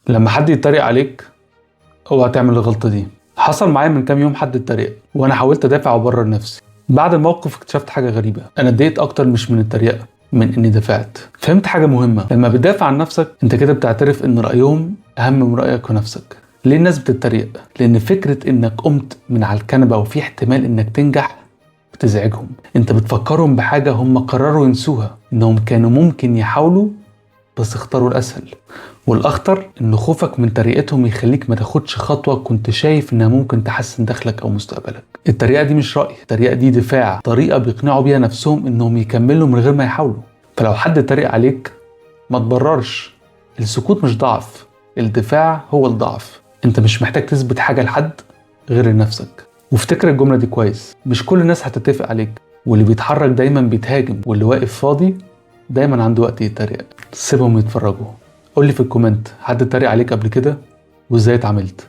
لما حد يتريق عليك اوعى تعمل الغلطة دي. حصل معايا من كام يوم حد اتريق وانا حاولت ادافع وابرر نفسي. بعد الموقف اكتشفت حاجة غريبة، انا اتضايقت اكتر مش من التريقة، من اني دافعت. فهمت حاجة مهمة، لما بتدافع عن نفسك انت كده بتعترف ان رأيهم اهم من رأيك ونفسك. ليه الناس بتتريق؟ لان فكرة انك قمت من على الكنبة وفي احتمال انك تنجح بتزعجهم. انت بتفكرهم بحاجة هم قرروا ينسوها، انهم كانوا ممكن يحاولوا بس اختاروا الاسهل. والاخطر ان خوفك من تريقتهم يخليك ما تاخدش خطوة كنت شايف انها ممكن تحسن دخلك او مستقبلك. التريقة دي مش رأي، التريقة دي دفاع، طريقة بيقنعوا بيها نفسهم انهم يكملوا من غير ما يحاولوا. فلو حد تريق عليك ما تبررش، السكوت مش ضعف، الدفاع هو الضعف. انت مش محتاج تثبت حاجة لحد غير لنفسك. وافتكر الجملة دي كويس، مش كل الناس هتتفق عليك، واللي بيتحرك دايما بيتهاجم، واللي واقف فاضي دايما عنده وقت يتريق. سيبهم يتفرجوا. قولي في الكومنت، حد اتريق عليك قبل كده وازاي اتعاملت؟